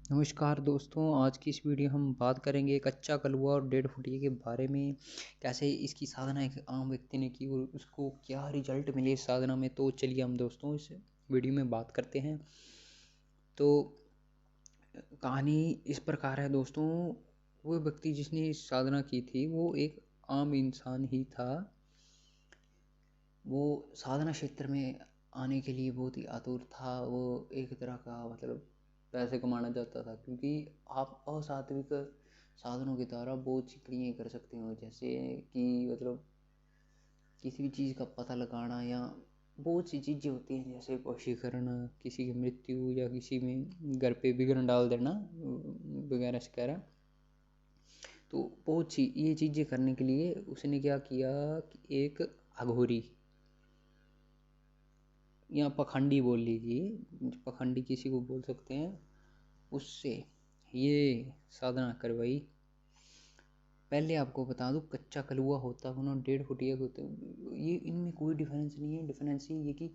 नमस्कार दोस्तों, आज की इस वीडियो हम बात करेंगे कच्चा कलवा और डेढ़ फुटिया के बारे में। कैसे इसकी साधना एक आम व्यक्ति ने की और उसको क्या रिजल्ट मिले इस साधना में। तो चलिए हम दोस्तों इस वीडियो में बात करते हैं। तो कहानी इस प्रकार है दोस्तों। वो व्यक्ति जिसने इस साधना की थी वो एक आम इंसान ही था। वो साधना क्षेत्र में आने के लिए बहुत ही आतुर था। वो एक तरह का मतलब पैसे कमाना चाहता था, क्योंकि आप असात्विक साधनों के द्वारा बहुत सी क्रियाएं कर सकते हो, जैसे कि मतलब किसी भी चीज़ का पता लगाना, या बहुत सी चीज़ें होती हैं जैसे वशीकरण, किसी की मृत्यु या किसी में घर पे विघ्न डाल देना वगैरह वगैरह। तो बहुत सी ये चीज़ें करने के लिए उसने क्या किया कि एक अघोरी या पखंडी बोल लीजिए, पखंडी किसी को बोल सकते हैं, उससे ये साधना करवाई। पहले आपको बता दूं, कच्चा कलुआ होता है ना, डेढ़ फुटिया होते हैं, ये इनमें कोई डिफरेंस नहीं है। डिफरेंस ये कि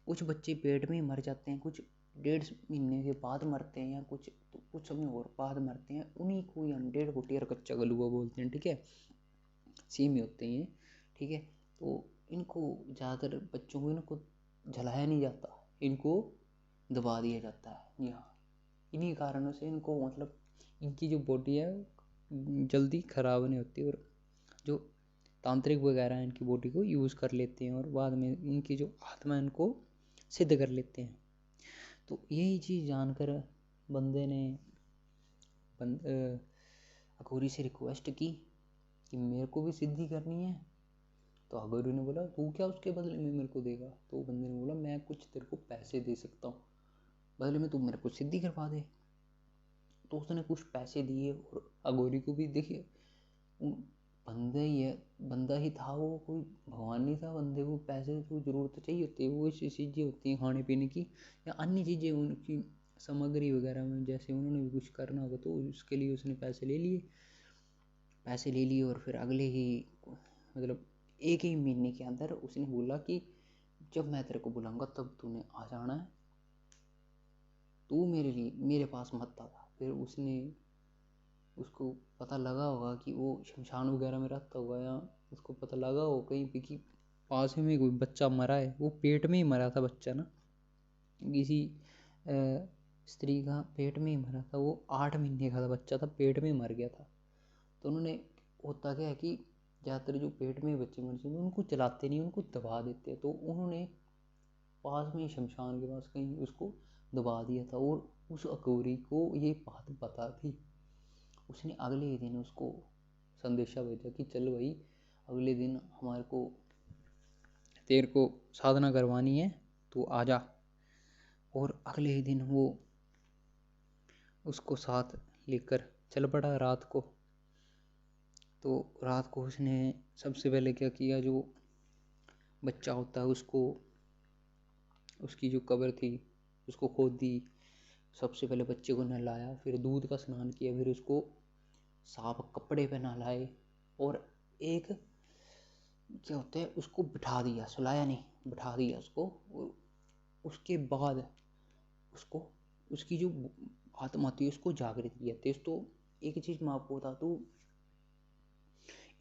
कुछ बच्चे पेट में ही मर जाते हैं, कुछ 1.5 महीने के बाद मरते हैं, या कुछ तो कुछ समय और बाद मरते हैं। उन्हीं को हम डेढ़ फुटिया और कच्चा कलुआ बोलते हैं, ठीक है। सेम ही होते हैं, ठीक है। तो इनको ज़्यादातर बच्चों को इनको जलाया नहीं जाता, इनको दबा दिया जाता है जी हाँ। इन्हीं कारणों से इनको मतलब इनकी जो बॉडी है जल्दी ख़राब नहीं होती, और जो तांत्रिक वगैरह इनकी बॉडी को यूज़ कर लेते हैं और बाद में इनकी जो आत्मा है इनको सिद्ध कर लेते हैं। तो यही चीज़ जानकर बंदे ने अघोरी से रिक्वेस्ट की कि मेरे को भी सिद्धि करनी है। तो अघोरी ने बोला तू क्या उसके बदले में मेरे को देगा। तो बंदे ने बोला मैं कुछ तेरे को पैसे दे सकता हूँ, बदले में तू मेरे को सिद्धि करवा दे। तो उसने कुछ पैसे दिए, और अघोरी को भी देखिए बंदा ही है, बंदा ही था वो, कोई भगवान नहीं था। बंदे को पैसे की ज़रूरत चाहिए होती है, वो ऐसी चीज़ें होती हैं खाने पीने की या अन्य चीज़ें उनकी सामग्री वगैरह में, जैसे उन्होंने भी कुछ करना होगा तो उसके लिए उसने पैसे ले लिए। और फिर अगले ही मतलब 1 ही महीने के अंदर उसने बोला कि जब मैं तेरे को बुलाऊंगा तब तूने आ जाना है, तू मेरे पास मत आना। फिर उसको पता लगा होगा कि वो शमशान वगैरह में रहता होगा, या उसको पता लगा हो कहीं पे कि पास में कोई बच्चा मरा है। वो पेट में ही मरा था बच्चा ना, किसी स्त्री का पेट में ही मरा था। वो 8 महीने का था बच्चा था, पेट में ही मर गया था। तो उन्होंने, होता क्या है कि ज़्यादातर जो पेट में बच्चे मर जाते हैं उनको जलाते नहीं, उनको दबा देते हैं। तो उन्होंने पास में शमशान के पास कहीं उसको दबा दिया था, और उस अकौरी को ये बात पता थी। उसने अगले ही दिन उसको संदेशा भेजा कि चल भाई, अगले दिन हमारे को तेरे को साधना करवानी है, तो आजा। और अगले ही दिन वो उसको साथ लेकर चल पड़ा रात को। तो रात को उसने सबसे पहले क्या किया, जो बच्चा होता है उसको, उसकी जो कब्र थी उसको खोद दी। सबसे पहले बच्चे को नहलाया, फिर दूध का स्नान किया, फिर उसको साफ कपड़े पे नहलाए, और एक क्या होता है उसको बिठा दिया, सुलाया नहीं, बिठा दिया उसको। और उसके बाद उसको उसकी जो आत्मा थी उसको जागृत किया। तो एक चीज़ मैं आपको बता दूँ,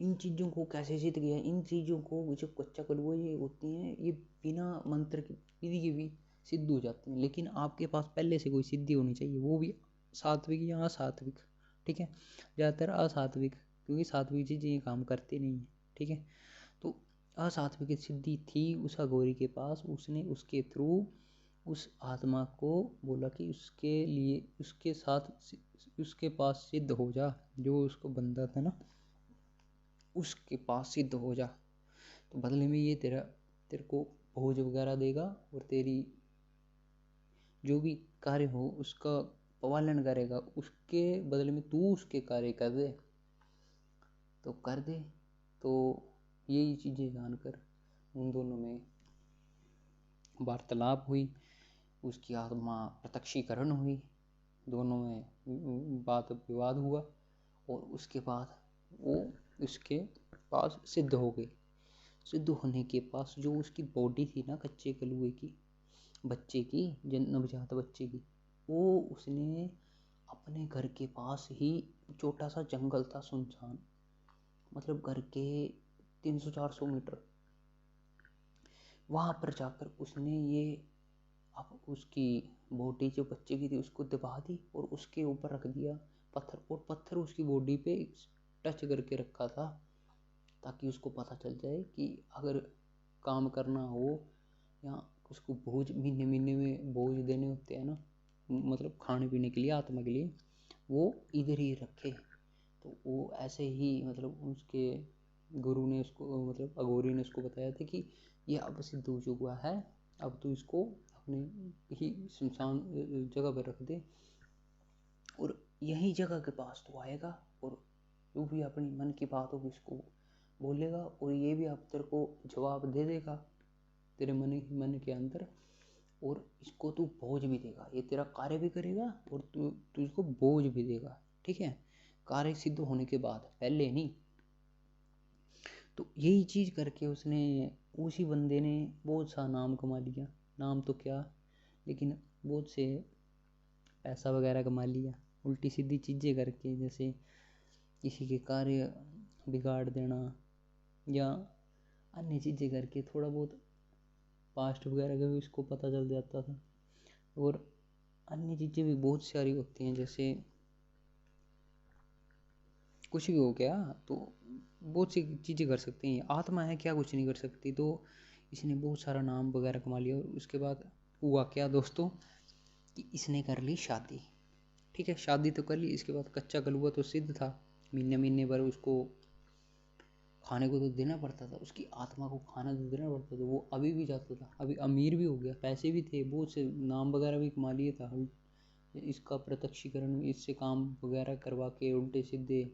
इन चीज़ों को कैसे सिद्ध किया। इन चीज़ों को जो कच्चा कलुआ ये होती हैं, ये बिना मंत्र की विधि के भी सिद्ध हो जाती हैं। लेकिन आपके पास पहले से कोई सिद्धि होनी चाहिए, वो भी सात्विक या असात्विक, ठीक है। ज़्यादातर असात्विक, क्योंकि सात्विक चीज़ें ये काम करते नहीं हैं, ठीक है। तो असात्विक सिद्धि थी उस अघोरी के पास। उसने उसके थ्रू उस आत्मा को बोला कि उसके लिए उसके साथ उसके पास सिद्ध हो जा, जो उसको बंदा था ना उसके पास सिद्ध हो जा। तो बदले में ये तेरे को भोज वगैरह देगा, और तेरी जो भी कार्य हो उसका पालन करेगा, उसके बदले में तू उसके कार्य कर दे तो कर दे। तो यही चीज़ें जानकर उन दोनों में वार्तालाप हुई, उसकी आत्मा प्रत्यक्षीकरण हुई, दोनों में बात विवाद हुआ, और उसके बाद वो उसके पास सिद्ध हो गई। सिद्ध होने के पास जो उसकी बॉडी थी ना कच्चे कलुए की, बच्चे की, नवजात बच्चे की, वो उसने अपने घर के पास ही छोटा सा जंगल था, सुनसान, मतलब घर के 300-400 मीटर। वहाँ पर जाकर उसने ये अब उसकी बॉडी जो बच्चे की थी उसको दबा दी और उसके ऊपर रख दिया पत्थर, और पत्थर उसकी बॉडी पे टच करके रखा था, ताकि उसको पता चल जाए कि अगर काम करना हो या उसको बोझ महीने महीने में बोझ देने होते हैं ना, मतलब खाने पीने के लिए, आत्मा के लिए, वो इधर ही रखे। तो वो ऐसे ही मतलब उसके गुरु ने उसको, मतलब अघोरी ने उसको बताया था कि ये अब सिद्ध हो चुका है, अब तू इसको अपने ही शमशान जगह पर रख दे और यही जगह के पास तो आएगा और तू भी अपनी मन की बातों को इसको बोलेगा और ये भी अब तेरे को जवाब दे देगा तेरे मन के अंदर, और इसको तू बोझ भी देगा, ये तेरा कार्य भी करेगा और तू इसको बोझ भी देगा, ठीक है, कार्य सिद्ध होने के बाद, पहले नहीं। तो यही चीज़ करके उसने, उसी बंदे ने बहुत सा नाम कमा लिया, नाम तो क्या, लेकिन बहुत से पैसा वगैरह कमा लिया उल्टी सीधी चीज़ें करके, जैसे किसी के कार्य बिगाड़ देना या अन्य चीज़ें करके। थोड़ा बहुत पास्ट वगैरह का भी उसको पता चल जाता था, और अन्य चीज़ें भी बहुत सारी होती हैं, जैसे कुछ भी हो गया तो बहुत सी चीज़ें कर सकती हैं, आत्मा है क्या कुछ नहीं कर सकती। तो इसने बहुत सारा नाम वगैरह कमा लिया और उसके बाद हुआ क्या दोस्तों कि इसने कर ली शादी, ठीक है, शादी तो कर ली, इसके बाद कच्चा कलुआ तो सिद्ध था, महीने महीने भर उसको खाने को तो देना पड़ता था, उसकी आत्मा को खाना तो देना पड़ता था, वो अभी भी जाता था, अभी अमीर भी हो गया, पैसे भी थे, बहुत से नाम वगैरह भी कमा लिए था, इसका प्रत्यक्षीकरण इससे काम वगैरह करवा के उल्टे सीधे।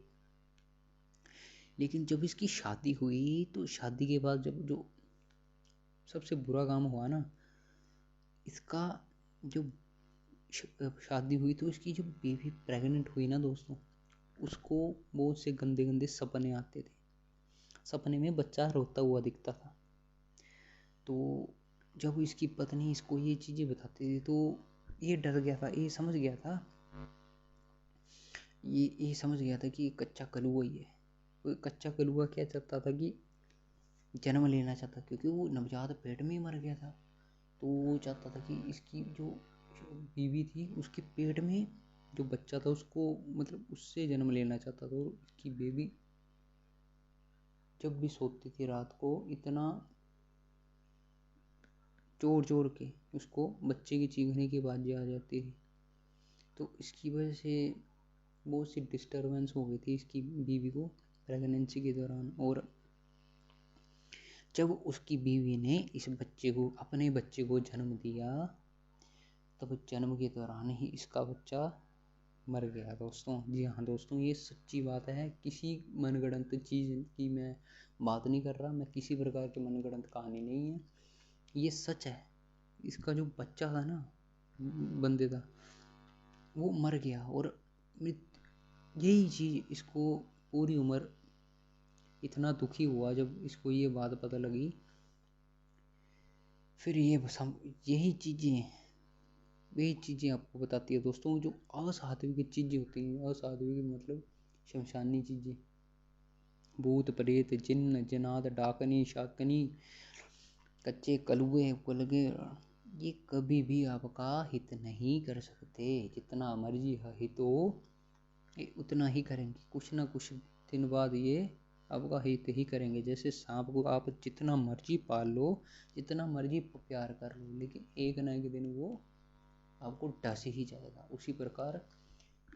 लेकिन जब इसकी शादी हुई तो शादी के बाद जब जो सबसे बुरा काम हुआ ना, इसका जो शादी हुई तो इसकी जो बीवी प्रेग्नेंट हुई ना दोस्तों, उसको बहुत से गंदे गंदे सपने आते थे, सपने में बच्चा रोता हुआ दिखता था। तो जब इसकी पत्नी इसको ये चीज़ें बताती थी तो ये डर गया था, ये समझ गया था, ये समझ गया था कि ये कच्चा कलुआ ही है। वो कच्चा कलुआ क्या चाहता था कि जन्म लेना चाहता, क्योंकि वो नवजात पेट में ही मर गया था, तो वो चाहता था कि इसकी जो बीवी थी उसके पेट में जो बच्चा था उसको, मतलब उससे जन्म लेना चाहता था। और इसकी बेबी जब भी सोती थी रात को इतना जोर जोर के उसको बच्चे की चीखने की आवाज़ें आ जाती थी, तो इसकी वजह से बहुत सी डिस्टर्बेंस हो गई थी इसकी बीवी को प्रेगनेंसी के दौरान। और जब उसकी बीवी ने इस बच्चे को, अपने बच्चे को जन्म दिया, तब जन्म के दौरान ही इसका बच्चा मर गया दोस्तों। जी हाँ दोस्तों, ये सच्ची बात है, किसी मनगढ़ंत चीज़ की मैं बात नहीं कर रहा, मैं किसी प्रकार की मनगढ़ंत कहानी नहीं है, ये सच है। इसका जो बच्चा था ना, बंदे का, वो मर गया, और यही चीज़ इसको पूरी उम्र इतना दुखी हुआ जब इसको ये बात पता लगी। फिर यही चीज़ें आपको बताती है दोस्तों, जो असाध्विक चीज़ें होती हैं, असाध्विक मतलब शमशानी चीज़ें, भूत प्रेत जिन्न जिन्नात डाकनी शाकनी कच्चे कलुए कुलगे, ये कभी भी आपका हित नहीं कर सकते, जितना मर्जी हित हो ये उतना ही करेंगे, कुछ ना कुछ दिन बाद ये आपका हित ही करेंगे। जैसे सांप को आप जितना मर्जी पाल लो, जितना मर्जी प्यार कर लो, लेकिन एक ना एक दिन वो आपको डस ही जाएगा। उसी प्रकार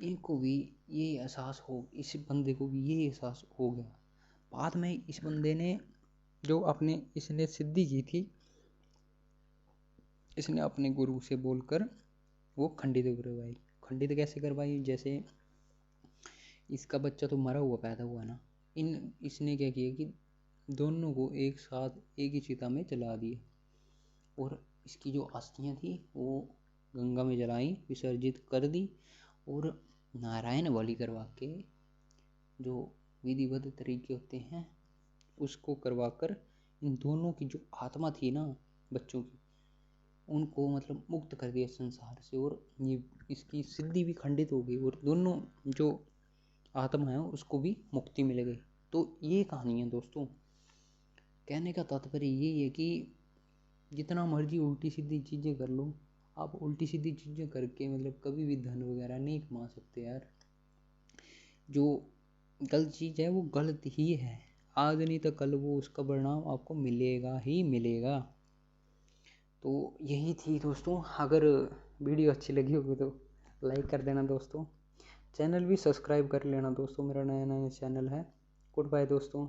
इनको भी ये एहसास हो, इस बंदे को भी ये एहसास हो गया। बाद में इस बंदे ने जो अपने इसने सिद्धि की थी, इसने अपने गुरु से बोलकर वो खंडित करवाई। खंडित कैसे करवाई, जैसे इसका बच्चा तो मरा हुआ पैदा हुआ ना, इसने क्या किया कि दोनों को एक साथ एक ही चिता में जला दिया, और इसकी जो अस्थियाँ थी वो गंगा में जलाई, विसर्जित कर दी, और नारायण बलि करवा के, जो विधिवत तरीके होते हैं उसको करवा कर इन दोनों की जो आत्मा थी ना बच्चों की, उनको मतलब मुक्त कर दिया संसार से, और ये इसकी सिद्धि भी खंडित हो गई, और दोनों जो आत्मा है उसको भी मुक्ति मिल गई। तो ये कहानी है दोस्तों। कहने का तात्पर्य यही है कि जितना मर्जी उल्टी सीधी चीज़ें कर लो, आप उल्टी सीधी चीज़ें करके मतलब कभी भी धन वगैरह नहीं कमा सकते यार। जो गलत चीज़ है वो गलत ही है, आज नहीं तो कल वो उसका परिणाम आपको मिलेगा ही मिलेगा। तो यही थी दोस्तों। अगर वीडियो अच्छी लगी होगी तो लाइक कर देना दोस्तों, चैनल भी सब्सक्राइब कर लेना दोस्तों, मेरा नया नया चैनल है। गुड बाय दोस्तों।